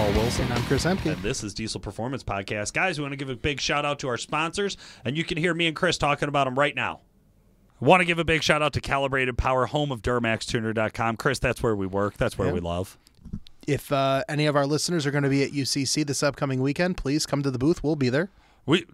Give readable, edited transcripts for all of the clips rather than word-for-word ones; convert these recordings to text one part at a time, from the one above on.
Paul Wilson. I'm Chris Ehmke. And this is Diesel Performance Podcast. Guys, we want to give a big shout out to our sponsors, and you can hear me and Chris talking about them right now. I want to give a big shout out to Calibrated Power, home of DuramaxTuner.com. Chris, that's where we work. That's where we love. If any of our listeners are going to be at UCC this upcoming weekend, please come to the booth. We'll be there.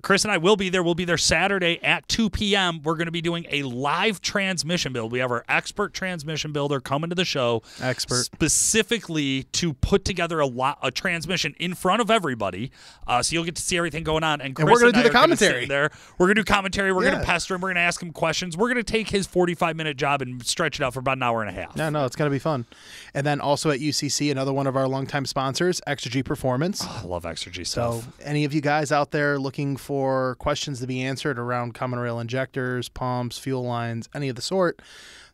Chris and I will be there. We'll be there Saturday at 2 p.m. We're going to be doing a live transmission build. We have our expert transmission builder coming to the show. Specifically to put together a transmission in front of everybody. So you'll get to see everything going on. And Chris we're going to do the commentary. We're going to do commentary. We're going to pester him. We're going to ask him questions. We're going to take his 45-minute job and stretch it out for about an hour and a half. No, it's going to be fun. And then also at UCC, another one of our longtime sponsors, Exergy Performance. Oh, I love Exergy stuff. So any of you guys out there looking for questions to be answered around common rail injectors, pumps, fuel lines, any of the sort,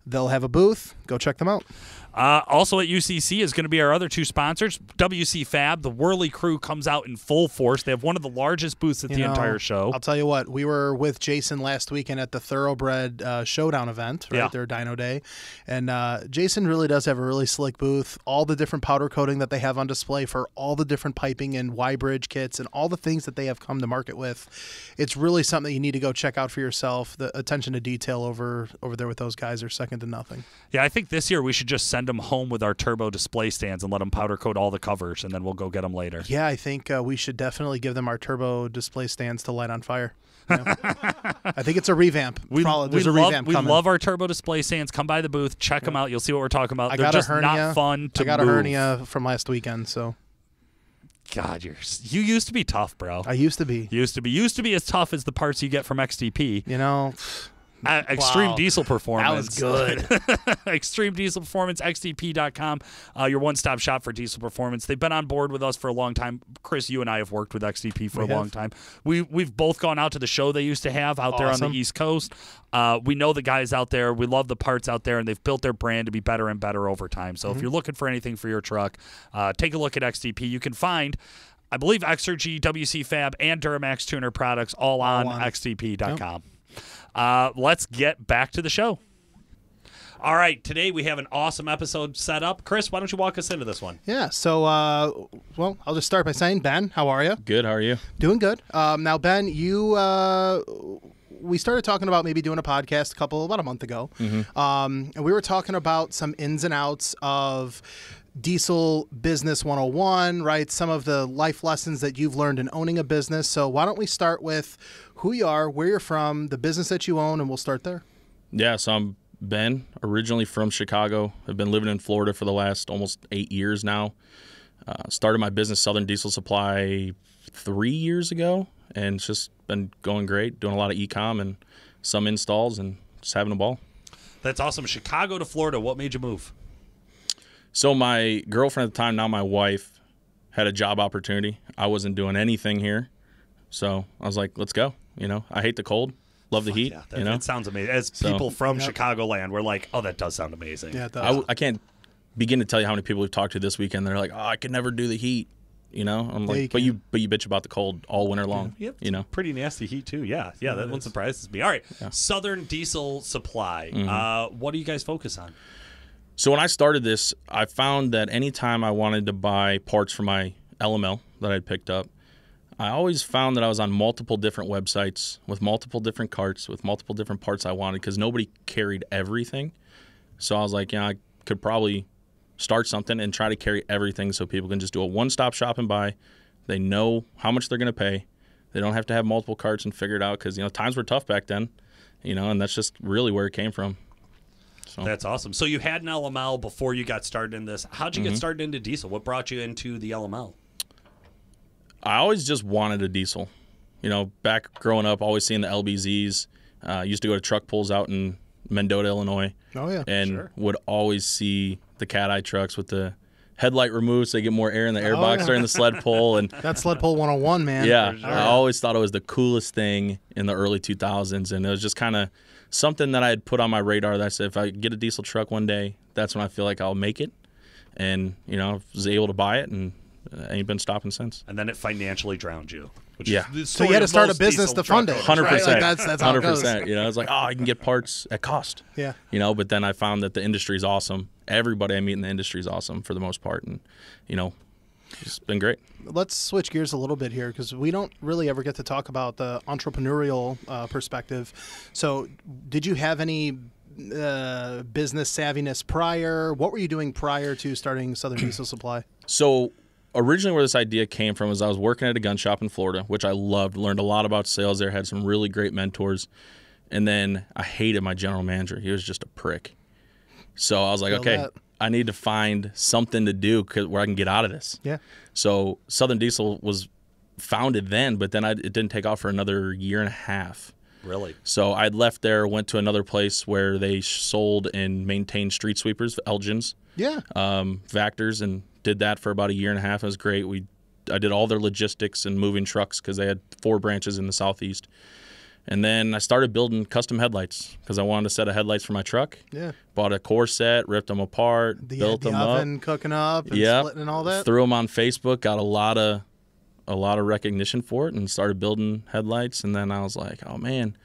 they'll have a booth. Go check them out. Also at UCC is going to be our other two sponsors, WC Fab. The Whirly crew comes out in full force. They have one of the largest booths at the entire show. I'll tell you what, we were with Jason last weekend at the Thoroughbred Showdown event, right, their Dyno Day. And Jason really does have a really slick booth. All the different powder coating that they have on display for all the different piping and Y-bridge kits and all the things that they have come to market with. It's really something that you need to go check out for yourself. The attention to detail over there with those guys are second to nothing. Yeah, I think this year we should just send them home with our turbo display stands and let them powder coat all the covers, and then we'll go get them later. Yeah, I think we should definitely give them our turbo display stands to light on fire. You know? I think it's a revamp. We coming. love our turbo display stands. Come by the booth, check them out. You'll see what we're talking about. They're just not fun to move. I got a hernia from last weekend, so. God, you used to be tough, bro. I used to be. Used to be as tough as the parts you get from XDP. You know. Extreme Diesel Performance. That was good. Extreme Diesel Performance, XDP.com, your one-stop shop for diesel performance. They've been on board with us for a long time. Chris, you and I have worked with XDP for a long time. We've both gone out to the show they used to have out there on the East Coast. We know the guys out there. We love the parts out there, and they've built their brand to be better and better over time. So if you're looking for anything for your truck, take a look at XDP. You can find, I believe, Exergy, WC Fab, and Duramax Tuner products all on XDP.com. Let's get back to the show. All right, today we have an awesome episode set up. Chris, why don't you walk us into this one? Yeah, so, well, I'll just start by saying, Ben, how are you? Good, how are you? Doing good. Now, Ben, we started talking about maybe doing a podcast about a month ago, and we were talking about some ins and outs of Diesel Business 101, right? Some of the life lessons that you've learned in owning a business. So why don't we start with who you are, where you're from, the business that you own, and we'll start there. Yeah, so I'm Ben, originally from Chicago. I've been living in Florida for the last almost 8 years now. Started my business, Southern Diesel Supply, 3 years ago, and it's just been going great, doing a lot of e-com and some installs and just having a ball. That's awesome. Chicago to Florida, what made you move? So my girlfriend at the time, now my wife, had a job opportunity. I wasn't doing anything here. So I was like, let's go. You know, I hate the cold, love the heat. Yeah, that sounds amazing. As people from Chicagoland, we're like, oh, that does sound amazing. Yeah, it does. I can't begin to tell you how many people we've talked to this weekend. They're like, oh, I could never do the heat. You know, I'm like, but you bitch about the cold all winter long. Yeah, you know, pretty nasty heat too. Yeah, that one surprises me. All right, Southern Diesel Supply. What do you guys focus on? So when I started this, I found that anytime I wanted to buy parts for my LML that I'd picked up, I always found that I was on multiple different websites with multiple different carts with multiple different parts I wanted because nobody carried everything. So I was like, I could probably start something and try to carry everything so people can just do a one-stop shop and buy. They know how much they're going to pay. They don't have to have multiple carts and figure it out because, times were tough back then, and that's just really where it came from. So. That's awesome. So you had an LML before you got started in this. How'd you get started into diesel? What brought you into the LML? I always just wanted a diesel. Back growing up, always seeing the LBZs. Used to go to truck pulls out in Mendota, Illinois. Oh, yeah. And would always see the cat-eye trucks with the headlight removed so they get more air in the airbox during the sled pull. And that's sled pull 101, man. Yeah. Sure. I always thought it was the coolest thing in the early 2000s. And it was just kind of something that I had put on my radar that I said, if I get a diesel truck one day, that's when I feel like I'll make it. And, I was able to buy it and ain't been stopping since. And then it financially drowned you. So you had to start a business to fund it. 100%. Right? Like that's how 100%. it goes. It's like, I can get parts at cost. Yeah. But then I found that the industry is awesome. Everybody I meet in the industry is awesome for the most part. And, it's been great. Let's switch gears a little bit here because we don't really ever get to talk about the entrepreneurial perspective. So did you have any business savviness prior? What were you doing prior to starting Southern Diesel Supply? So originally where this idea came from was I was working at a gun shop in Florida, which I loved, learned a lot about sales there, had some really great mentors. And then I hated my general manager. He was just a prick. So I was like, okay, I need to find something to do where I can get out of this. Yeah. So Southern Diesel was founded then, but then it didn't take off for another year and a half. Really? So I'd left there, went to another place where they sold and maintained street sweepers, Elgins, Vactors, and did that for about a year and a half. It was great. I did all their logistics and moving trucks because they had 4 branches in the Southeast. And then I started building custom headlights because I wanted a set of headlights for my truck. Yeah. Bought a core set, ripped them apart, built them up. The oven cooking up and splitting and all that. Threw them on Facebook, got a lot of recognition for it, and started building headlights. And then I was like, oh man,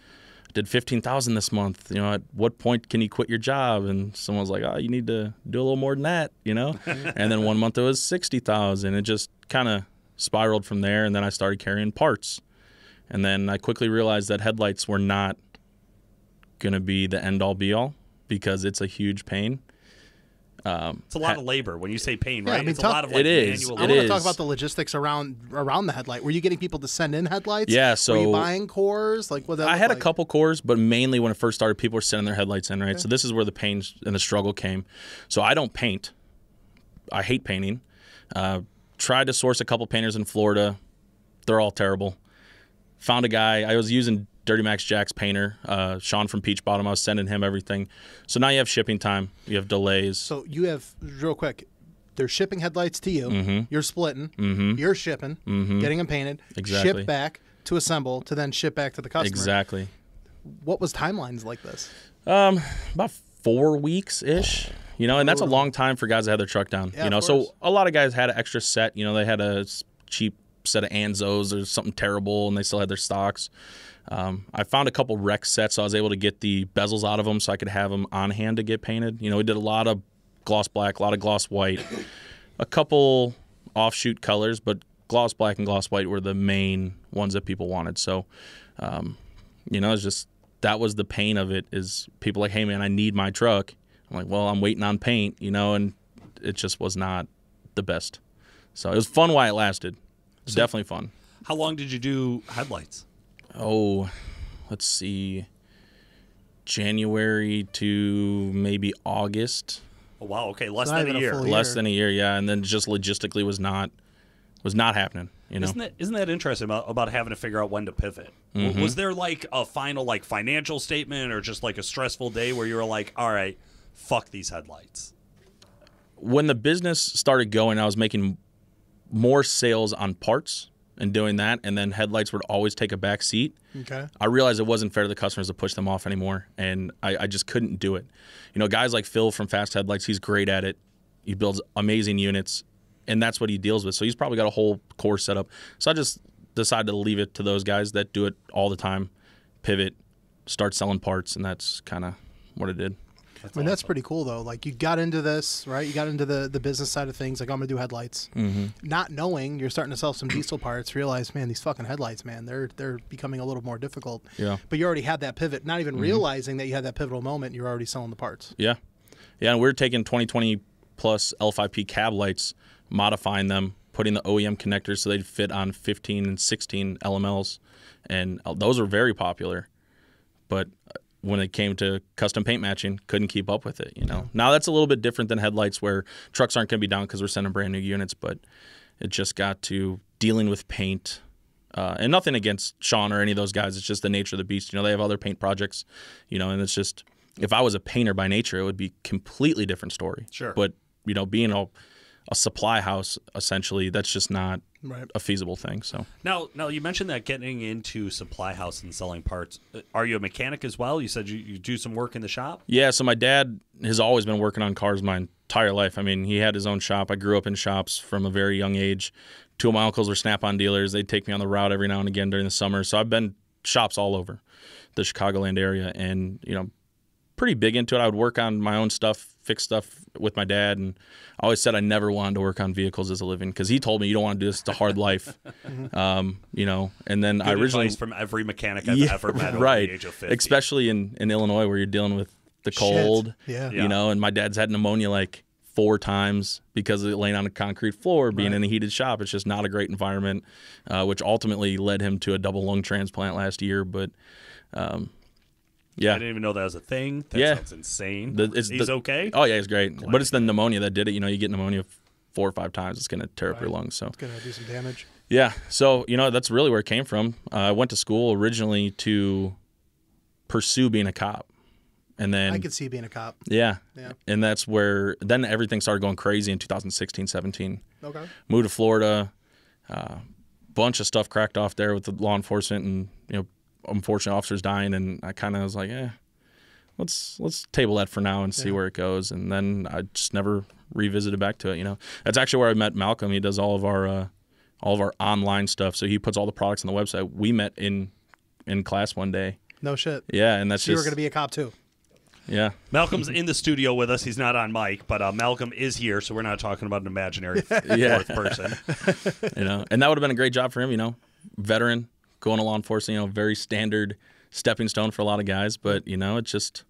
I did $15,000 this month. You know, at what point can you quit your job? And someone was like, oh, you need to do a little more than that, you know. And then one month it was $60,000. It just kind of spiraled from there. And then I started carrying parts. And then I quickly realized that headlights were not going to be the end-all, be-all because it's a huge pain. It's a lot of labor when you say pain, right? I mean, it's a lot of manual labor. I want to talk about the logistics around the headlight. Were you getting people to send in headlights? Yeah, so were you buying cores? Like what? I had a couple cores, but mainly when it first started, people were sending their headlights in, right? Okay. So this is where the pain and the struggle came. So I don't paint. I hate painting. Tried to source a couple painters in Florida. They're all terrible. Found a guy. I was using Dirty Max Jack's painter, Sean from Peach Bottom. I was sending him everything. So now you have shipping time. You have delays. So you have, real quick, they're shipping headlights to you. Mm-hmm. You're splitting. Mm-hmm. You're shipping, getting them painted, ship back to assemble, to then ship back to the customer. Exactly. What was timelines like this? About 4 weeks-ish. You know, and that's a long time for guys that had their truck down. Yeah, you know, so a lot of guys had an extra set. You know, they had a cheap set of Anzos or something terrible, and they still had their stocks. I found a couple rec sets, so I was able to get the bezels out of them so I could have them on hand to get painted. You know, we did a lot of gloss black, a lot of gloss white, a couple offshoot colors, but gloss black and gloss white were the main ones that people wanted. So, you know, it's just that was the pain of it is people like, hey, man, I need my truck. I'm like, well, I'm waiting on paint, you know, and it just was not the best. So it was fun while it lasted. It was definitely fun. How long did you do headlights? Oh, let's see. January to maybe August. Oh, wow. Okay, less than a year. Less than a year, yeah. And then just logistically was not happening. You know, isn't that interesting about having to figure out when to pivot? Mm-hmm. Was there like a final like financial statement or just like a stressful day where you were like, all right, fuck these headlights? When the business started going, I was making more sales on parts and doing that, and then headlights would always take a back seat. Okay. I realized it wasn't fair to the customers to push them off anymore, and I just couldn't do it. You know, guys like Phil from Fast Headlights, he's great at it. He builds amazing units, and that's what he deals with. So he's probably got a whole core set up. So I just decided to leave it to those guys that do it all the time, pivot, start selling parts, and that's kind of what it did. That's pretty cool, though. Like, you got into this, right? You got into the business side of things. Like, I'm going to do headlights. Mm-hmm. Not knowing you're starting to sell some diesel parts, realize, man, these fucking headlights, man, they're becoming a little more difficult. Yeah. But you already had that pivot. Not even realizing that you had that pivotal moment, you're already selling the parts. Yeah. Yeah, and we're taking 2020 plus L5P cab lights, modifying them, putting the OEM connectors so they'd fit on 15 and 16 LMLs. And those are very popular. But when it came to custom paint matching, couldn't keep up with it, you know. Now that's a little bit different than headlights where trucks aren't going to be down because we're sending brand new units, but it just got to dealing with paint. And nothing against Sean or any of those guys. It's just the nature of the beast. You know, they have other paint projects, you know, and it's just, if I was a painter by nature, it would be a completely different story. Sure. But, you know, being a supply house, essentially, that's just not Right. a feasible thing. So now you mentioned that getting into supply house and selling parts. Are you a mechanic as well? You said you do some work in the shop. Yeah. So my dad has always been working on cars my entire life. I mean, he had his own shop. I grew up in shops from a very young age. Two of my uncles were Snap-on dealers. They'd take me on the route every now and again during the summer. So I've been shops all over the Chicagoland area, and you know, pretty big into it. I would work on my own stuff, fix stuff with my dad, and I always said I never wanted to work on vehicles as a living because he told me you don't want to do this. It's a hard life, you know. And then Good I originally advice from every mechanic I've ever met over right, the age of 50. especially in Illinois where you're dealing with the cold, you know. And my dad's had pneumonia like 4 times because of laying on a concrete floor, being in a heated shop. It's just not a great environment, which ultimately led him to a double lung transplant last year. But yeah, I didn't even know that was a thing. That sounds insane. He's okay? Oh, yeah, he's great. But it's the pneumonia that did it. You know, you get pneumonia 4 or 5 times, it's going to tear up your lungs. So it's going to do some damage. Yeah. So, you know, that's really where it came from. I went to school originally to pursue being a cop. And then I could see being a cop. Yeah. And that's where then everything started going crazy in 2016, 17. Okay. Moved to Florida. Bunch of stuff cracked off there with the law enforcement and, you know, unfortunate officers dying. And I kind of was like, let's table that for now and see where it goes. And then I just never revisited back to it, you know. That's actually where I met Malcolm. He does all of our online stuff. So he puts all the products on the website. We met in class one day. No shit. Yeah, and that's so you were going to be a cop too. Yeah. Malcolm's in the studio with us. He's not on mic, but Malcolm is here, so we're not talking about an imaginary fourth person. You know, and that would have been a great job for him, you know. Veteran, going to law enforcement, you know, very standard stepping stone for a lot of guys, but, you know, it's just,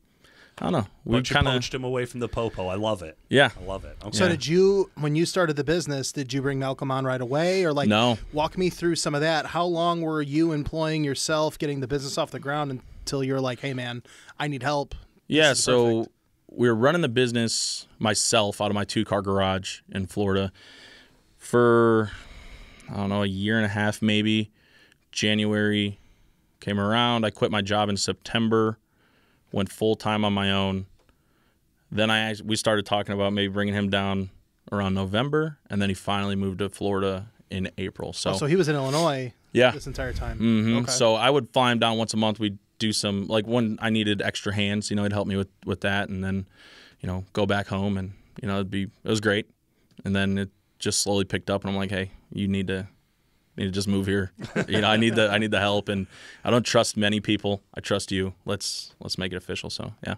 I don't know. We kind of poached him away from the popo. I love it. Yeah. I love it. Okay. So did you, when you started the business, did you bring Malcolm on right away? Or like, no. Walk me through some of that. How long were you employing yourself, getting the business off the ground until you're like, hey, man, I need help? Yeah, so we were running the business myself out of my 2-car garage in Florida for, I don't know, a year and a half maybe. January came around. I quit my job in September, went full-time on my own. Then we started talking about maybe bringing him down around November, and then he finally moved to Florida in April. So he was in Illinois this entire time. Mm-hmm. Okay. So I would fly him down once a month. We'd do some, like when I needed extra hands, you know, he'd help me with that, and then, you know, go back home, and, you know, it was great. And then it just slowly picked up, and I'm like, hey, you need to just move here. You know, I need the help, and I don't trust many people. I trust you. Let's make it official. So yeah.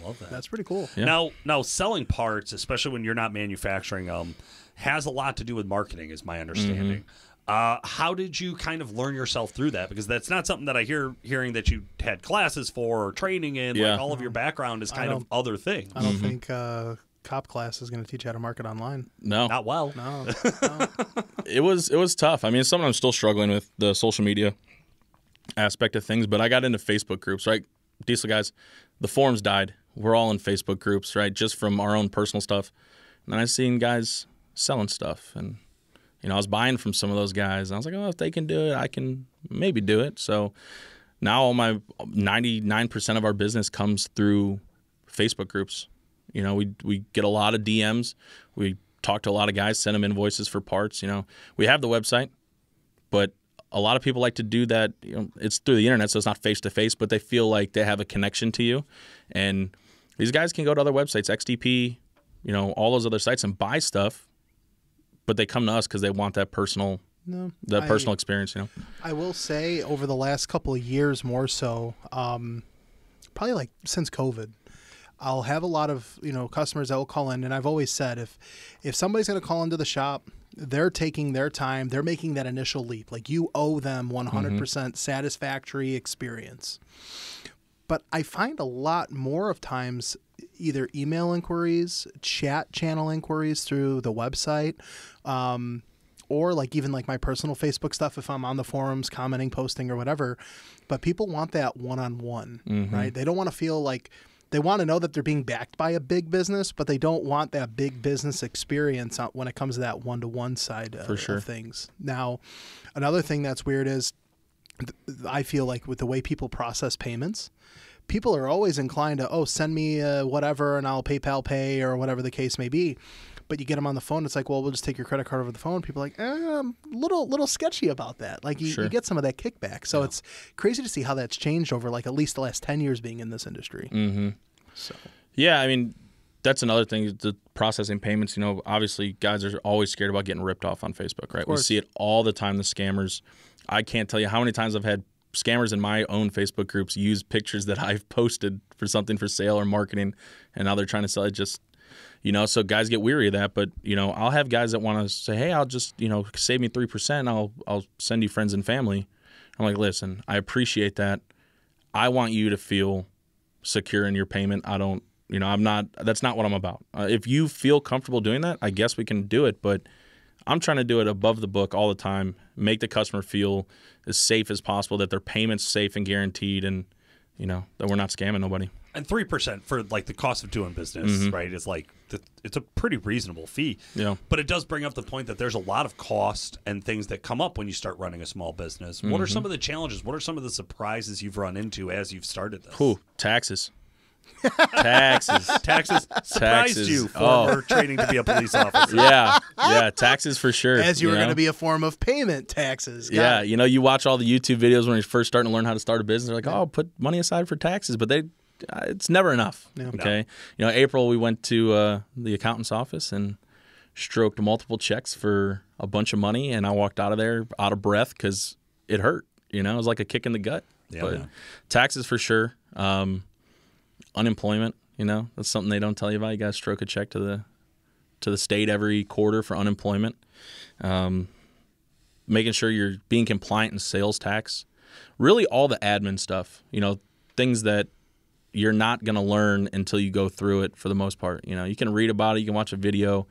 Love that. That's pretty cool. Yeah. Now selling parts, especially when you're not manufacturing them, has a lot to do with marketing, is my understanding. How did you kind of learn yourself through that? Because that's not something that I hearing that you had classes for or training in. Yeah. Like all of your background is kind of other things. I don't think cop class is going to teach you how to market online. No. Not well. No. It was tough. I mean, it's something I'm still struggling with, the social media aspect of things, but I got into Facebook groups, right? Diesel guys, the forums died. We're all in Facebook groups, right? Just from our own personal stuff. And then I seen guys selling stuff, and, you know, I was buying from some of those guys, and I was like, oh, if they can do it, I can maybe do it. So now all my 99% of our business comes through Facebook groups. You know, we get a lot of DMs. We talk to a lot of guys, send them invoices for parts. You know, we have the website, but a lot of people like to do that. You know, it's through the internet, so it's not face to face, but they feel like they have a connection to you. And these guys can go to other websites, XDP, you know, all those other sites, and buy stuff, but they come to us because they want that personal experience. You know, I will say over the last couple of years, more so, probably like since COVID, I'll have a lot of, you know, customers that will call in, and I've always said if somebody's going to call into the shop, they're taking their time, they're making that initial leap. Like, you owe them 100% satisfactory experience. But I find a lot more of times either email inquiries, chat channel inquiries through the website, or like even like my personal Facebook stuff if I'm on the forums commenting, posting, or whatever. But people want that one-on-one, right? They don't want to feel like they want to know that they're being backed by a big business, but they don't want that big business experience when it comes to that one-to-one side of things. Now, another thing that's weird is I feel like with the way people process payments, people are always inclined to, send me whatever and I'll PayPal pay or whatever the case may be. But you get them on the phone, it's like, well, we'll just take your credit card over the phone. People are like, I'm little sketchy about that. Like, you get some of that kickback. So it's crazy to see how that's changed over like at least the last 10 years being in this industry. So yeah, I mean, that's another thing, the processing payments. You know, obviously guys are always scared about getting ripped off on Facebook, right? We see it all the time, the scammers. I can't tell you how many times I've had scammers in my own Facebook groups use pictures that I've posted for something for sale or marketing, and now they're trying to sell it. Just, you know, so guys get weary of that. But, you know, I'll have guys that want to say, hey, I'll just, you know, save me 3%. I'll send you friends and family. I'm like, listen, I appreciate that. I want you to feel secure in your payment. I don't, you know, that's not what I'm about. If you feel comfortable doing that, I guess we can do it. But I'm trying to do it above the book all the time, make the customer feel as safe as possible, that their payment's safe and guaranteed, and, you know, that we're not scamming nobody. And 3% for like the cost of doing business, right, is like it's a pretty reasonable fee. Yeah. But it does bring up the point that there's a lot of cost and things that come up when you start running a small business. What are some of the challenges? What are some of the surprises you've run into as you've started this? Ooh, taxes. Taxes surprised you for training to be a police officer. Yeah, taxes for sure. As you were going to be a form of payment, taxes. Yeah, you know, you watch all the YouTube videos when you're first starting to learn how to start a business. They're like, oh, put money aside for taxes, but it's never enough. No. Okay, you know, April we went to the accountant's office and stroked multiple checks for a bunch of money, and I walked out of there out of breath because it hurt. You know, it was like a kick in the gut. Yeah, but taxes for sure. Unemployment, you know, that's something they don't tell you about. You got to stroke a check to the state every quarter for unemployment. Making sure you're being compliant in sales tax. Really all the admin stuff, you know, things that you're not going to learn until you go through it for the most part. You know, you can read about it, you can watch a video,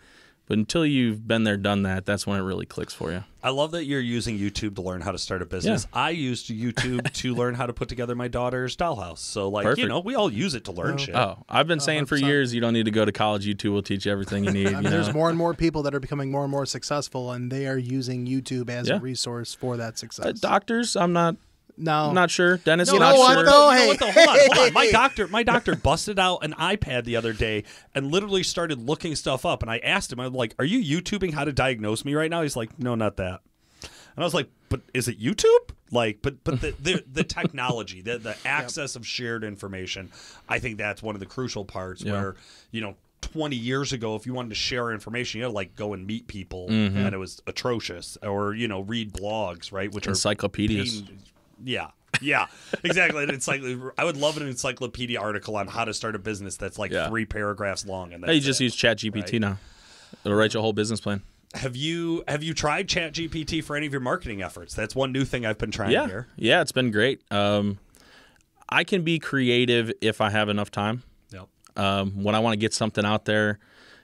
but until you've been there, done that, that's when it really clicks for you. I love that you're using YouTube to learn how to start a business. Yeah. I used YouTube to learn how to put together my daughter's dollhouse. So, like, Perfect. You know, we all use it to learn shit. Oh, I've been saying for years, you don't need to go to college. YouTube will teach you everything you need. I mean, there's more and more people that are becoming more and more successful, and they are using YouTube as a resource for that success. Doctors, I'm not No, not sure. Dentist, you not know sure. what, though? You know what, though? Hold on. My doctor busted out an iPad the other day and literally started looking stuff up. And I asked him, I'm like, "Are you YouTubing how to diagnose me right now?" He's like, "No, not that." And I was like, "But is it YouTube?" Like, but the technology, the access of shared information, I think that's one of the crucial parts where, you know, 20 years ago, if you wanted to share information, you had to like go and meet people, and it was atrocious, or, you know, read blogs, right? Which encyclopedias. Yeah, exactly. I would love an encyclopedia article on how to start a business that's like 3 paragraphs long. And you just use ChatGPT now. It'll write you a whole business plan. Have you tried ChatGPT for any of your marketing efforts? That's one new thing I've been trying here. Yeah, it's been great. I can be creative if I have enough time. Yep. When I want to get something out there,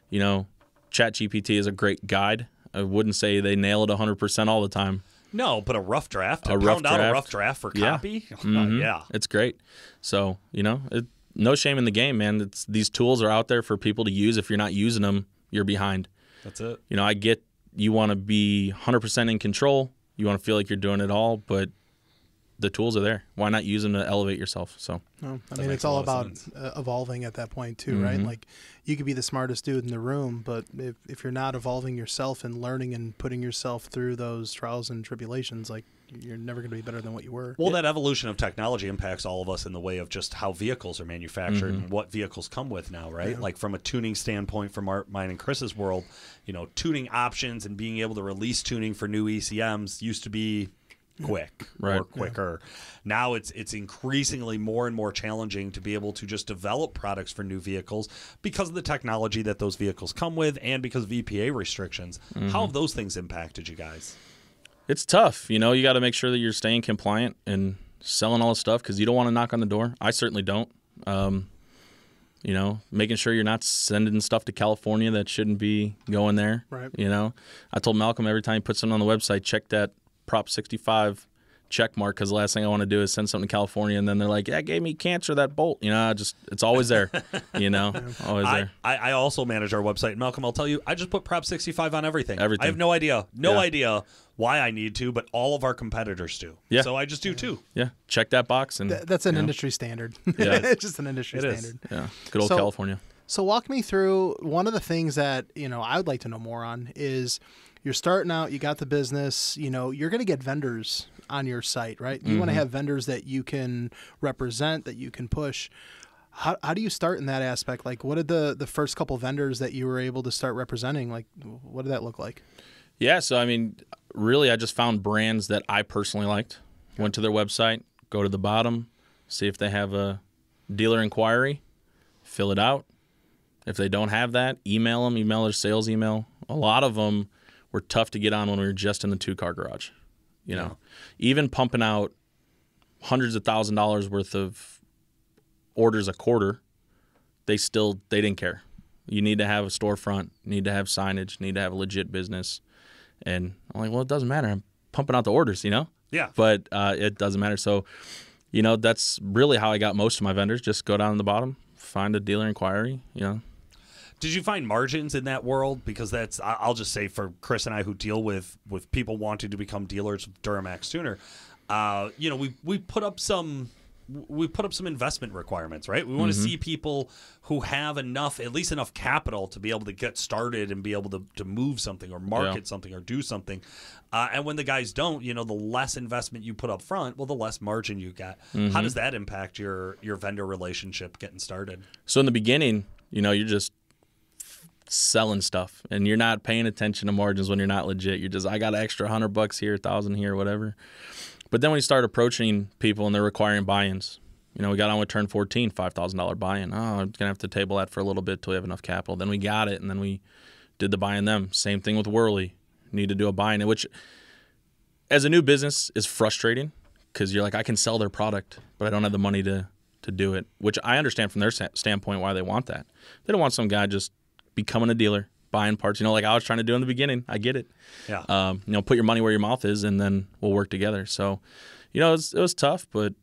you know, ChatGPT is a great guide. I wouldn't say they nail it 100% all the time. No, but a rough draft. A rough draft for copy? Yeah. It's great. So, you know, no shame in the game, man. These tools are out there for people to use. If you're not using them, you're behind. That's it. You know, I get you want to be 100% in control. You want to feel like you're doing it all, but the tools are there. Why not use them to elevate yourself? So, I mean, it's all about evolving at that point too, right? Like, you could be the smartest dude in the room, but if you're not evolving yourself and learning and putting yourself through those trials and tribulations, like, you're never going to be better than what you were. Well, that evolution of technology impacts all of us in the way of just how vehicles are manufactured and what vehicles come with now, right? Like, from a tuning standpoint, from mine and Chris's world, you know, tuning options and being able to release tuning for new ECMs used to be quick or quicker. Now it's increasingly more and more challenging to be able to just develop products for new vehicles because of the technology that those vehicles come with and because of EPA restrictions. How have those things impacted you guys? It's tough. You know, you got to make sure that you're staying compliant and selling all the stuff because you don't want to knock on the door. I certainly don't. You know, making sure you're not sending stuff to California that shouldn't be going there. Right. You know, I told Malcolm every time he puts something on the website, check that Prop 65 check mark, because the last thing I want to do is send something to California and then they're like, that gave me cancer, that bolt. You know, it's always there. You know, always there. I also manage our website. Malcolm, I'll tell you, I just put Prop 65 on everything. I have no idea why I need to, but all of our competitors do. Yeah. So I just do too. Yeah. Check that box. And that's an industry standard. Yeah. It's just an industry standard. Yeah. Good old California. So walk me through one of the things that, you know, I would like to know more on is you're starting out, you got the business, you know, you're going to get vendors on your site, right? You want to have vendors that you can represent, that you can push. How do you start in that aspect? Like, what did the first couple vendors that you were able to start representing, like, what did that look like? Yeah, so, I mean, really, I just found brands that I personally liked, went to their website, go to the bottom, see if they have a dealer inquiry, fill it out. If they don't have that, email them, email their sales email. A lot of them were tough to get on when we were just in the 2-car garage. You know, even pumping out hundreds of $1,000s worth of orders a quarter, they didn't care. You need to have a storefront, need to have signage, need to have a legit business. And I'm like, well, it doesn't matter. I'm pumping out the orders, you know? Yeah. But it doesn't matter. So, you know, that's really how I got most of my vendors. Just go down to the bottom, find a dealer inquiry, you know. Did you find margins in that world? Because I'll just say for Chris and I who deal with people wanting to become dealers of Duramax Tuner, you know, we put up some investment requirements, right? We want to see people who have at least enough capital to be able to get started and be able to move something or market something or do something. And when the guys don't, you know, the less investment you put up front, well, the less margin you get. How does that impact your vendor relationship getting started? So in the beginning, you know, you're just selling stuff and you're not paying attention to margins when you're not legit. You're just, I got an extra $100 here, 1,000 here, whatever. But then when you start approaching people and they're requiring buy-ins, you know, we got on with turn 14, $5,000 buy-in. Oh, I'm going to have to table that for a little bit till we have enough capital. Then we got it, and then we did the buy-in them. Same thing with Whirly. Need to do a buy-in, which as a new business is frustrating because you're like, I can sell their product, but I don't have the money to do it, which I understand from their standpoint why they want that. They don't want some guy just becoming a dealer, buying parts, you know, like I was trying to do in the beginning. I get it. Yeah. You know, put your money where your mouth is, and then we'll work together. So, you know, it was tough, but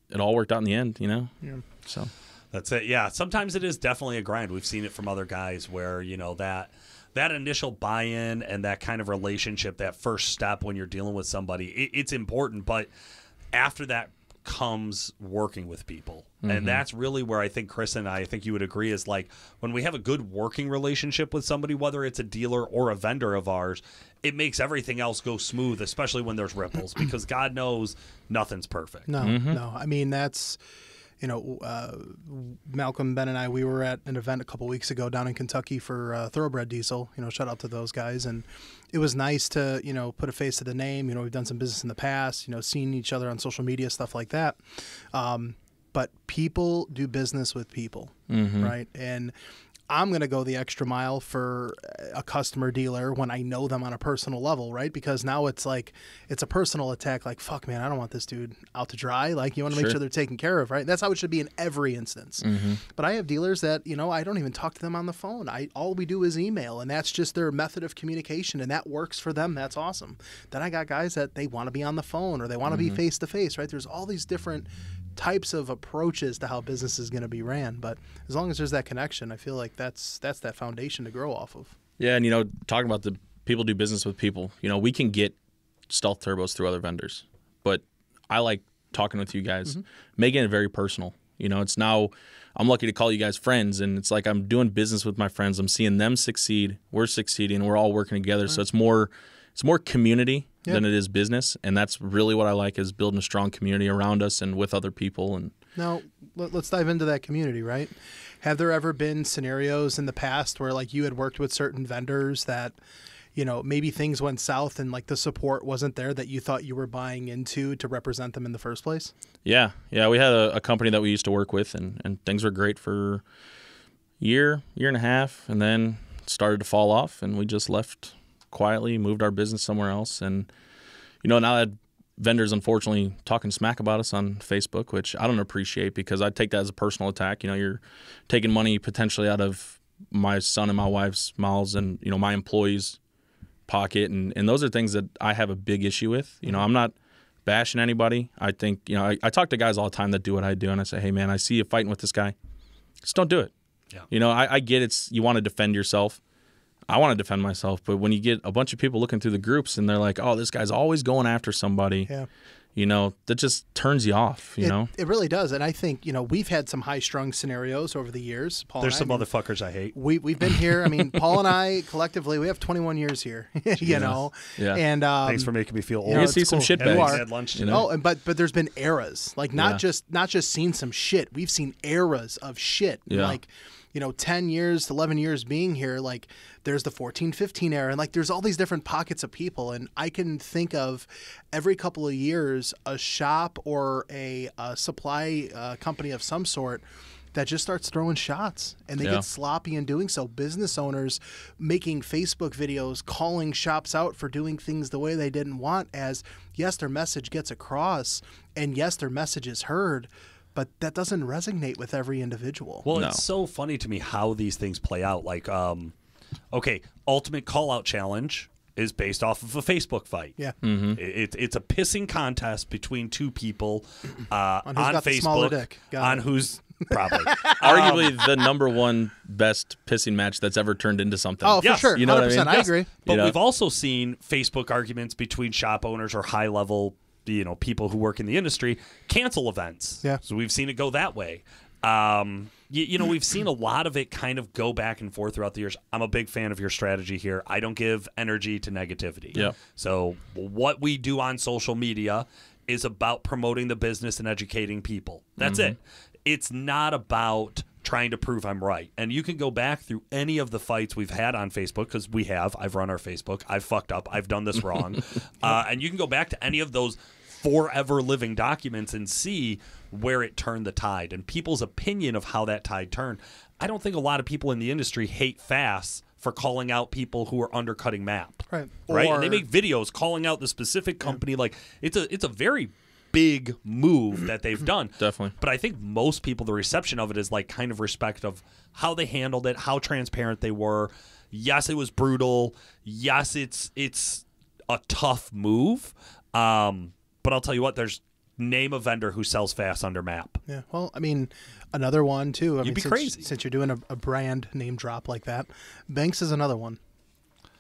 it all worked out in the end, you know? Yeah. So that's it. Yeah. Sometimes it is definitely a grind. We've seen it from other guys where, you know, that initial buy-in and that kind of relationship, that first step when you're dealing with somebody, it's important. But after that comes working with people. And that's really where I think Chris and I think you would agree is like when we have a good working relationship with somebody, whether it's a dealer or a vendor of ours, it makes everything else go smooth, especially when there's ripples, because God knows nothing's perfect. No, no. I mean, that's, you know, Malcolm, Ben, and I, we were at an event a couple weeks ago down in Kentucky for Thoroughbred Diesel. You know, shout out to those guys. And it was nice to, you know, put a face to the name. You know, we've done some business in the past, you know, seeing each other on social media, stuff like that. But people do business with people, right? And I'm going to go the extra mile for a customer dealer when I know them on a personal level, right? Because now it's like, it's a personal attack. Like, fuck, man, I don't want this dude out to dry. Like, you want to make sure they're taken care of, right? That's how it should be in every instance. But I have dealers that, you know, I don't even talk to them on the phone. All we do is email, and that's just their method of communication, and that works for them. That's awesome. Then I got guys that they want to be on the phone or they want to be face to face, right? There's all these different types of approaches to how business is going to be ran, but as long as there's that connection, I feel like that's that foundation to grow off of. Yeah, and you know, talking about the people do business with people, you know, we can get stealth turbos through other vendors, but I like talking with you guys, making it very personal. You know, it's now I'm lucky to call you guys friends, and it's like I'm doing business with my friends. I'm seeing them succeed, we're succeeding, we're all working together. So it's more community than it is business, and that's really what I like, is building a strong community around us and with other people. And now let's dive into that community, right? Have there ever been scenarios in the past where like you had worked with certain vendors that, you know, maybe things went south and like the support wasn't there that you thought you were buying into to represent them in the first place? Yeah. We had a company that we used to work with, and things were great for a year and a half, and then it started to fall off, and we just left quietly, moved our business somewhere else. And, you know, now that vendors unfortunately talking smack about us on Facebook, which I don't appreciate, because I take that as a personal attack. You know, you're taking money potentially out of my son and my wife's mouths and, you know, my employees' pocket. And those are things that I have a big issue with. You know, I'm not bashing anybody. I think, you know, I talk to guys all the time that do what I do, and I say, hey, man, I see you fighting with this guy. Just don't do it. Yeah. You know, I get you want to defend yourself. I want to defend myself, but when you get a bunch of people looking through the groups and they're like, oh, this guy's always going after somebody, you know, that just turns you off, you know? It really does. And I think, you know, we've had some high-strung scenarios over the years. Paul There's and I, some motherfuckers I hate. We've been here. I mean, Paul and I collectively, we have 21 years here, you know? Yeah. And thanks for making me feel old. You see some shit bags. Had lunch today. Oh, but there's been eras, like not just seen some shit. We've seen eras of shit. Yeah. Like, you know, 10 years, 11 years being here, like there's the 14-15 era, and like there's all these different pockets of people. And I can think of every couple of years there's a shop or a supply company of some sort that just starts throwing shots, and they get sloppy in doing so. Business owners making Facebook videos calling shops out for doing things the way they didn't want, as yes, their message gets across, and yes, their message is heard, but that doesn't resonate with every individual. Well, it's so funny to me how these things play out. Like, okay, Ultimate Call-Out Challenge is based off of a Facebook fight. Yeah. Mm-hmm. It's a pissing contest between two people on got the smaller dick. On who's probably arguably the number one best pissing match that's ever turned into something. Oh, for sure. You know 100%, what I mean? I agree. But we've also seen Facebook arguments between shop owners or high level, people who work in the industry cancel events. Yeah. So we've seen it go that way. We've seen a lot of it kind of go back and forth throughout the years. I'm a big fan of your strategy here. I don't give energy to negativity. Yeah. So what we do on social media is about promoting the business and educating people. That's it. It's not about trying to prove I'm right. And you can go back through any of the fights we've had on Facebook, because I've run our Facebook. I've fucked up. I've done this wrong. And you can go back to any of those forever living documents and see where it turned the tide and people's opinion of how that tide turned. I don't think a lot of people in the industry hate Fast for calling out people who are undercutting MAP. Right. And they make videos calling out the specific company. Like it's a very big move that they've done. Definitely. But I think most people, the reception of it is like kind of respect of how they handled it, how transparent they were. Yes, it was brutal. Yes, it's a tough move. But I'll tell you what, name a vendor who sells Fast under MAP. Yeah, well, I mean, another one, too. You'd be crazy. Since you're doing a brand name drop like that, Banks is another one,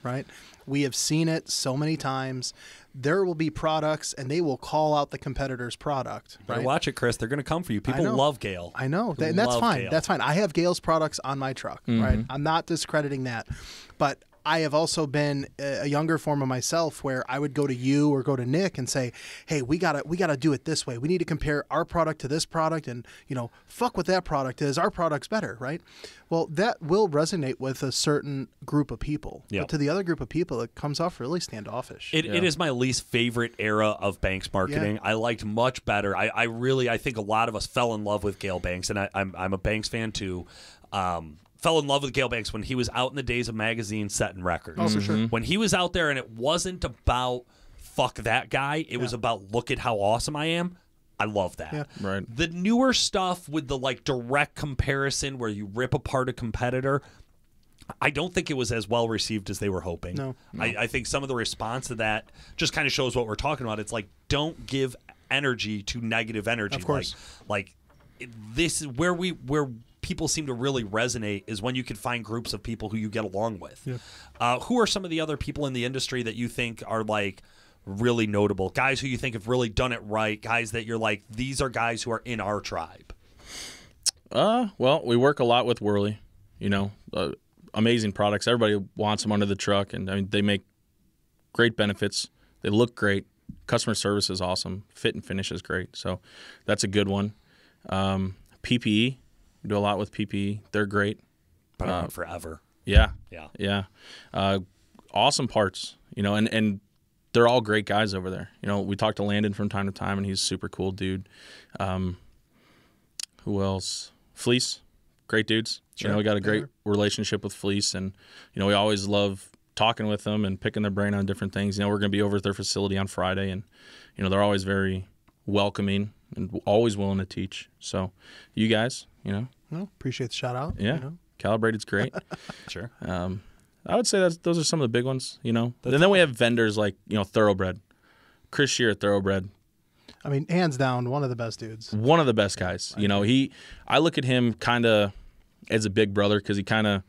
right? We have seen it so many times. There will be products, and they will call out the competitor's product. Right? Watch it, Chris. They're going to come for you. People love Gale. I know. And that's fine. Gale. That's fine. I have Gale's products on my truck, right? I'm not discrediting that. But I have also been a younger form of myself where I would go to you or go to Nick and say, hey, we gotta do it this way. We need to compare our product to this product, and fuck what that product is. Our product's better, right? Well, that will resonate with a certain group of people. Yep. But to the other group of people, it comes off really standoffish. It is my least favorite era of Banks marketing. I liked much better. I think a lot of us fell in love with Gale Banks, and I'm a Banks fan too. Fell in love with Gale Banks when he was out in the days of magazines setting records. Oh, for sure. When he was out there, and it wasn't about fuck that guy. It was about look at how awesome I am. I love that. Yeah. Right. The newer stuff with the direct comparison where you rip apart a competitor, I don't think it was as well received as they were hoping. No. I think some of the response to that just kind of shows what we're talking about. It's like, don't give energy to negative energy. Of course. This is where people seem to really resonate is when you can find groups of people who you get along with. Yeah. Who are some of the other people in the industry that you think are really notable? Guys who you think have really done it right? Guys that you're like, these are guys who are in our tribe? Well, we work a lot with Whirly. Amazing products. Everybody wants them under the truck, and I mean, they make great benefits. They look great. Customer service is awesome. Fit and finish is great. So that's a good one. PPE. We do a lot with PPE. They're great. Been around forever. Yeah. Yeah. Awesome parts, and they're all great guys over there. We talk to Landon from time to time, and he's a super cool dude. Who else? Fleece. Great dudes. Sure. We got a great relationship with Fleece, and, we always love talking with them and picking their brain on different things. We're going to be over at their facility on Friday, and, they're always very welcoming and always willing to teach. So you guys, Well, appreciate the shout out. Yeah. Calibrated's great. Sure. I would say those are some of the big ones, And then we have vendors like, Thoroughbred. Chris Shear at Thoroughbred. I mean, hands down, one of the best dudes. One of the best guys. I look at him kind of as a big brother because he kind of,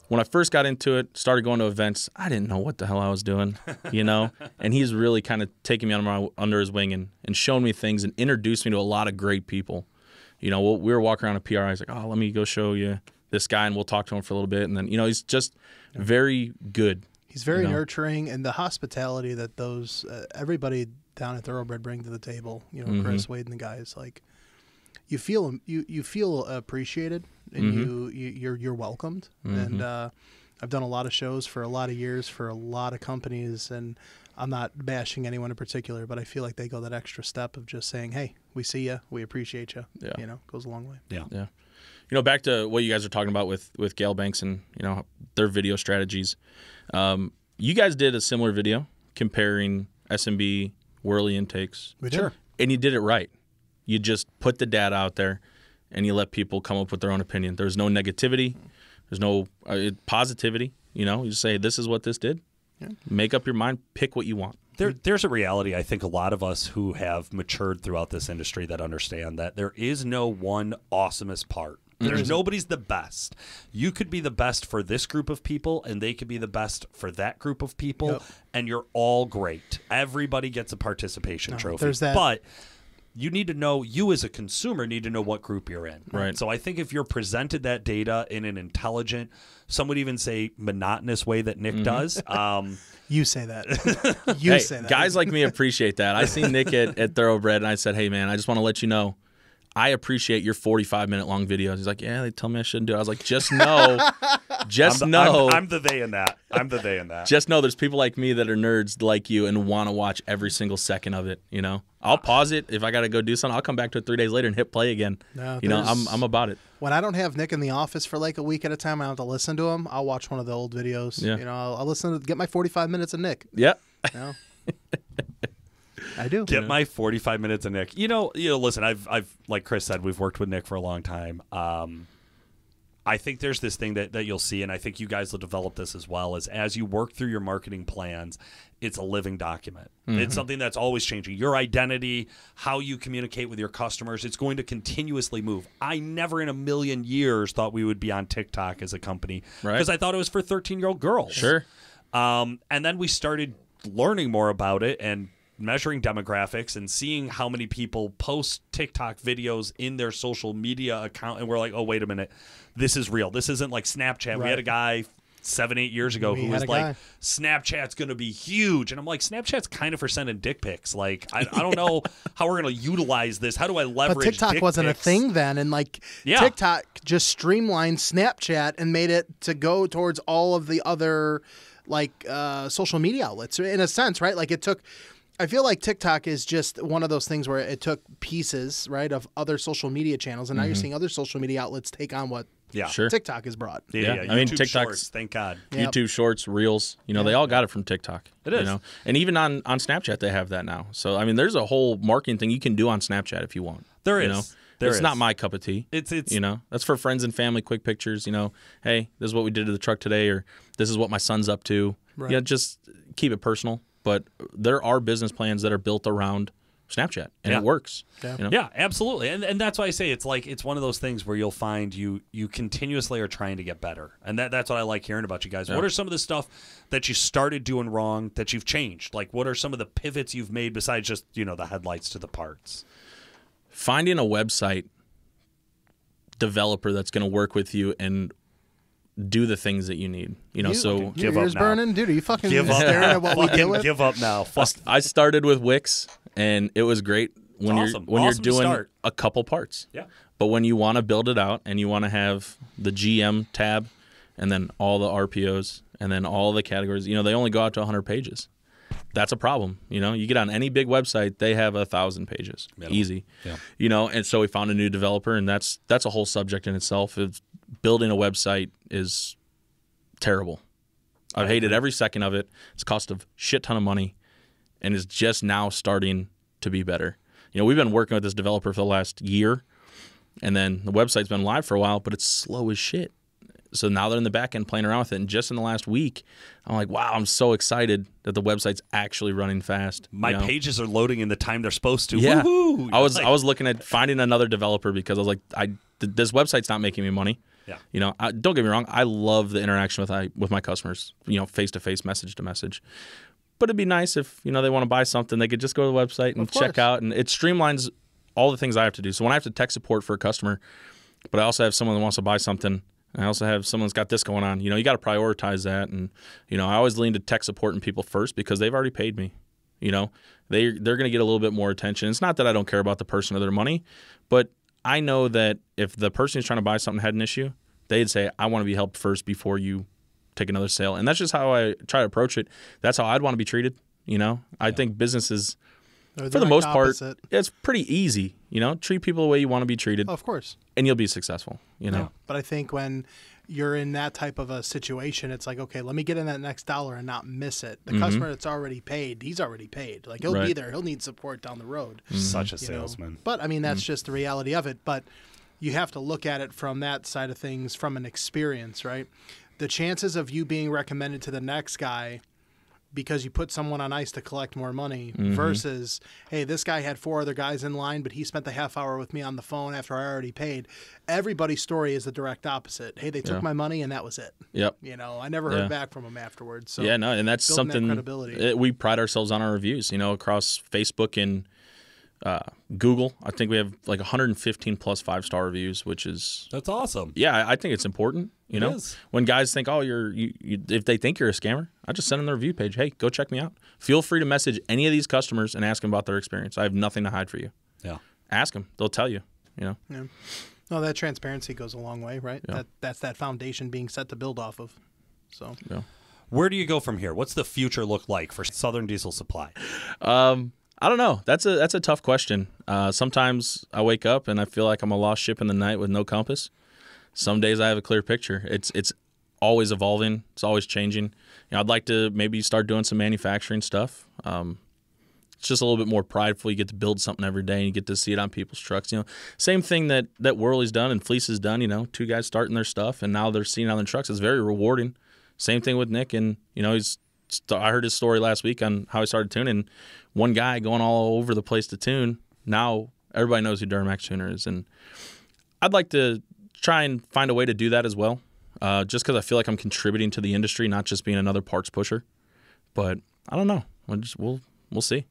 when I first got into it, started going to events, I didn't know what the hell I was doing, And he's really kind of taken me under his wing and shown me things and introduced me to a lot of great people. We were walking around a PRI. He's like, oh, let me go show you this guy, and we'll talk to him for a little bit. And then, he's just very good. He's very nurturing, and the hospitality that those everybody down at Thoroughbred bring to the table, Chris, Wade, and the guys, you feel you feel appreciated, and you're welcomed. And I've done a lot of shows for a lot of years for a lot of companies, and I'm not bashing anyone in particular, but I feel like they go that extra step of just saying, hey, we see you, we appreciate you. Yeah. You know, goes a long way. Yeah. Yeah. You know, back to what you guys are talking about with Gale Banks and, you know, their video strategies. You guys did a similar video comparing SMB Whirly intakes. We did. Sure. And you did it right. You just put the data out there and you let people come up with their own opinion. There's no negativity. There's no positivity. You know, you just say, this is what this did. Yeah. Make up your mind. Pick what you want. There's a reality, I think, a lot of us who have matured throughout this industry that understand that there is no one awesomest part. There's nobody's the best. You could be the best for this group of people, and they could be the best for that group of people, and you're all great. Everybody gets a participation trophy. There's that. But you need to know, you as a consumer need to know what group you're in. Right. So I think if you're presented that data in an intelligent, some would even say monotonous way that Nick does. You say that. You say that. Guys like me appreciate that. I seen Nick at Thoroughbred, and I said, hey, man, I just want to let you know, I appreciate your 45-minute long videos. He's like, yeah, they tell me I shouldn't do it. I was like, just know, I'm the they in that. I'm the they in that. Just know there's people like me that are nerds like you and want to watch every single second of it, you know? I'll pause it. If I got to go do something, I'll come back to it 3 days later and hit play again. No, you know, I'm about it. When I don't have Nick in the office for like a week at a time, I have to listen to him. I'll watch one of the old videos. Yeah. You know, I'll listen to get my 45 minutes of Nick. Yeah. You know? I do. Get my 45 minutes of Nick. You know, listen, I've like Chris said, we've worked with Nick for a long time. I think there's this thing that you'll see, and I think you guys will develop this as well, is as you work through your marketing plans, it's a living document. It's something that's always changing. Your identity, how you communicate with your customers, it's going to continuously move. I never in a million years thought we would be on TikTok as a company because I thought it was for 13-year-old girls. Sure. And then we started learning more about it and measuring demographics and seeing how many people post TikTok videos in their social media account. And we're like, oh, wait a minute. This is real. This isn't like Snapchat. Right. We had a guy 7-8 years ago who was like, Snapchat's going to be huge. And I'm like, Snapchat's kind of for sending dick pics. Like, I don't know how we're going to utilize this. How do I leverage But TikTok wasn't a thing then. And like TikTok just streamlined Snapchat and made it to go towards all of the other like social media outlets in a sense, right? Like it took... I feel like TikTok is just one of those things where it took pieces, right, of other social media channels, and now you're seeing other social media outlets take on what TikTok has brought. Yeah. I mean, YouTube TikTok's Shorts, thank God. Yep. YouTube Shorts, Reels, you know, they all got it from TikTok. It is. You know? And even on Snapchat, they have that now. So, I mean, there's a whole marketing thing you can do on Snapchat if you want. There you is. Know? There it's is. not my cup of tea. It's you know, that's for friends and family, quick pictures, you know, hey, this is what we did to the truck today, or this is what my son's up to. Right. You know, just keep it personal. But there are business plans that are built around Snapchat, and it works. Yeah. You know? Yeah, absolutely. And that's why I say it's like it's one of those things where you'll find you continuously are trying to get better. And that's what I like hearing about you guys. Yeah. What are some of the stuff that you started doing wrong that you've changed? Like what are some of the pivots you've made besides just, you know, the headlights to the parts? Finding a website developer that's going to work with you and do the things that you need, you know. So give your up ears now. burning, dude. Are you fucking Give up staring now. at what we deal with? Give up now. I started with Wix, and it was great when awesome. you're Awesome to doing start. a couple parts. Yeah. But when you want to build it out and you want to have the GM tab, and then all the RPOs, and then all the categories, you know, they only go out to 100 pages. That's a problem. You know, you get on any big website, they have 1,000 pages. Easy. Yeah. You know, and so we found a new developer, and that's a whole subject in itself. Building a website is terrible. I've hated every second of it. It's cost a shit ton of money, and is just now starting to be better. You know, we've been working with this developer for the last year, and then the website's been live for a while, but it's slow as shit. So now they're in the back end playing around with it, and just in the last week, I'm like, wow, I'm so excited that the website's actually running fast. My pages are loading in the time they're supposed to. Yeah. Woo-hoo! I was looking at finding another developer because I was like, this website's not making me money. Yeah. You know, don't get me wrong. I love the interaction with my customers, you know, face-to-face, message-to-message. But it'd be nice if, you know, they want to buy something, they could just go to the website and check out. And it streamlines all the things I have to do. So when I have to tech support for a customer, but I also have someone that wants to buy something, I also have someone that's got this going on. You know, you got to prioritize that. And, you know, I always lean to tech support and people first because they've already paid me. You know, they're going to get a little bit more attention. It's not that I don't care about the person or their money, but I know that if the person who's trying to buy something had an issue, they'd say, I want to be helped first before you take another sale. And that's just how I try to approach it. That's how I'd want to be treated. You know, I think businesses, for the most part, it's pretty easy. You know, treat people the way you want to be treated. Oh, of course. And you'll be successful, you know. Yeah. But I think when you're in that type of a situation, it's like, okay, let me get in that next dollar and not miss it. The customer that's already paid, he's already paid. Like, he'll be there. He'll need support down the road. Such a salesman. But, I mean, that's just the reality of it. But you have to look at it from that side of things, from an experience, right? The chances of you being recommended to the next guy because you put someone on ice to collect more money versus, hey, this guy had 4 other guys in line, but he spent the half hour with me on the phone after I already paid. Everybody's story is the direct opposite. Hey, they took my money and that was it. Yep. You know, I never heard back from them afterwards. So yeah, no, and that's something that we pride ourselves on our reviews, you know, across Facebook and Google. I think we have like 115 plus 5-star reviews, which is that's awesome. Yeah, I think it's important. You know, when guys think, oh, if they think you're a scammer, I just send them the review page. Hey, go check me out. Feel free to message any of these customers and ask them about their experience. I have nothing to hide for you. Yeah, ask them; they'll tell you. You know. Yeah. No, that transparency goes a long way, right? Yeah. That's that foundation being set to build off of. So. Yeah. Where do you go from here? What's the future look like for Southern Diesel Supply? I don't know. That's a tough question. Sometimes I wake up and I feel like I'm a lost ship in the night with no compass. Some days I have a clear picture. It's always evolving. It's always changing. You know, I'd like to maybe start doing some manufacturing stuff. It's just a little bit more prideful. You get to build something every day and you get to see it on people's trucks. You know, same thing that Worley's done and Fleece has done. You know, 2 guys starting their stuff and now they're seeing it on their trucks. It's very rewarding. Same thing with Nick, and you know, I heard his story last week on how he started tuning. One guy going all over the place to tune. Now everybody knows who Duramax Tuner is, and I'd like to try and find a way to do that as well. Just because I feel like I'm contributing to the industry, not just being another parts pusher. But I don't know. We'll see.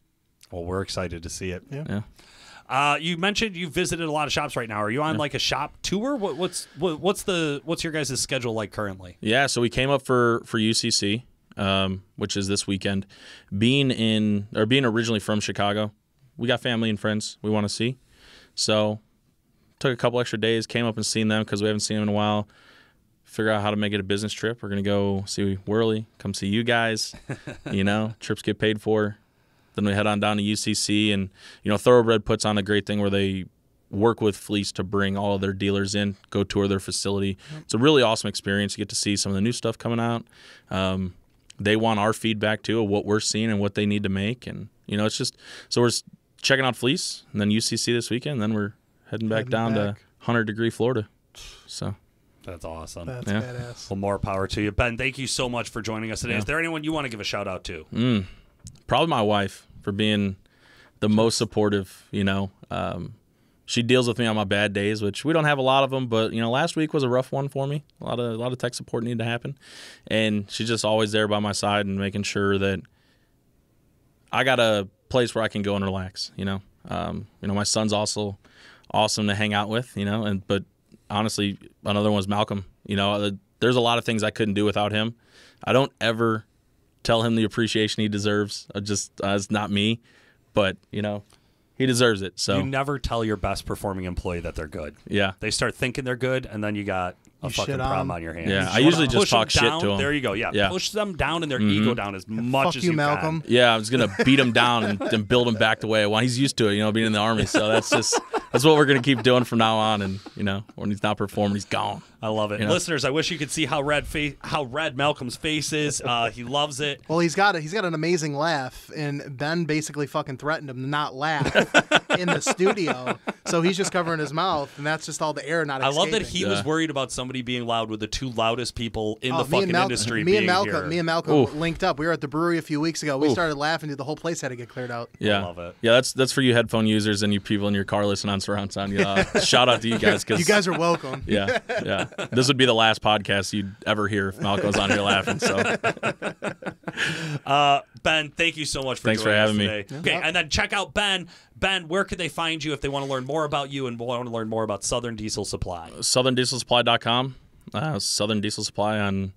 Well, we're excited to see it. Yeah. You mentioned you visited a lot of shops right now. Are you on like a shop tour? What's your guys' schedule like currently? Yeah, so we came up for UCC, which is this weekend. Being originally from Chicago, we got family and friends we want to see. So took a couple extra days, came up and seen them because we haven't seen them in a while. Figure out how to make it a business trip. We're gonna go see Worley, come see you guys. You know, trips get paid for. Then we head on down to UCC, and you know, Thoroughbred puts on a great thing where they work with Fleece to bring all of their dealers in, go tour their facility. It's a really awesome experience. You get to see some of the new stuff coming out. They want our feedback too of what we're seeing and what they need to make, and you know, it's just so we're checking out Fleece, and then UCC this weekend, and then we're heading back down to 100-degree Florida. So. That's awesome. That's badass. Well, more power to you. Ben, thank you so much for joining us today. Is there anyone you want to give a shout out to? Probably my wife for being the most supportive, you know. She deals with me on my bad days, which we don't have a lot of them, but, you know, last week was a rough one for me. A lot of tech support needed to happen. And she's just always there by my side and making sure that I got a place where I can go and relax, you know. My son's also awesome to hang out with, you know, but honestly, another one was Malcolm. You know, there's a lot of things I couldn't do without him. I don't ever tell him the appreciation he deserves. It's not me, but you know, he deserves it. So you never tell your best performing employee that they're good. Yeah, they start thinking they're good, and then you got a fucking problem on your hands. Yeah, I usually just talk shit to them. There you go. Yeah, push them down and their ego down as much as you Malcolm. can. Yeah, I was gonna beat him down and build him back the way I want. He's used to it, you know, being in the Army. So that's what we're gonna keep doing from now on. And you know, when he's not performing, he's gone. I love it, you know? Listeners. I wish you could see how red Malcolm's face is. He loves it. Well, he's got an amazing laugh, and Ben basically fucking threatened him to not laugh in the studio. So he's just covering his mouth, and that's just all the air not escaping. I love that he was worried about somebody being loud with the 2 loudest people in the fucking industry. Me and Malcolm linked up. We were at the brewery a few weeks ago. We started laughing, dude. The whole place had to get cleared out. Yeah, I love it. Yeah, that's for you headphone users and you people in your car listening on surround sound. Shout out to you guys because you guys are welcome. Yeah. This would be the last podcast you'd ever hear if Malcolm was on here laughing. So, Ben, thank you so much for Thanks for having me. Today. Okay, and then check out Ben. Ben, where could they find you if they want to learn more about you and want to learn more about Southern Diesel Supply? SouthernDieselSupply.com. Southern Diesel Supply on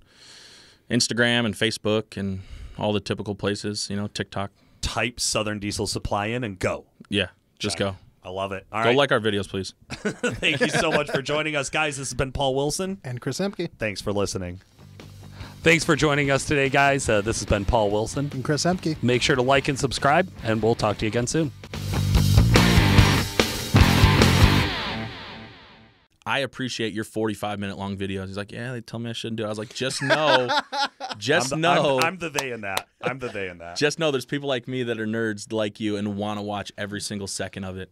Instagram and Facebook and all the typical places, you know, TikTok. Type Southern Diesel Supply in and go. Yeah, just go. I love it. All go right. like our videos, please. Thank you so much for joining us, guys. This has been Paul Wilson. And Chris Ehmke. Thanks for listening. Thanks for joining us today, guys. This has been Paul Wilson. And Chris Ehmke. Make sure to like and subscribe, and we'll talk to you again soon. I appreciate your 45-minute long videos. He's like, yeah, they tell me I shouldn't do it. I was like, just know. I'm the they in that. I'm the they in that. Just know there's people like me that are nerds like you and want to watch every single second of it.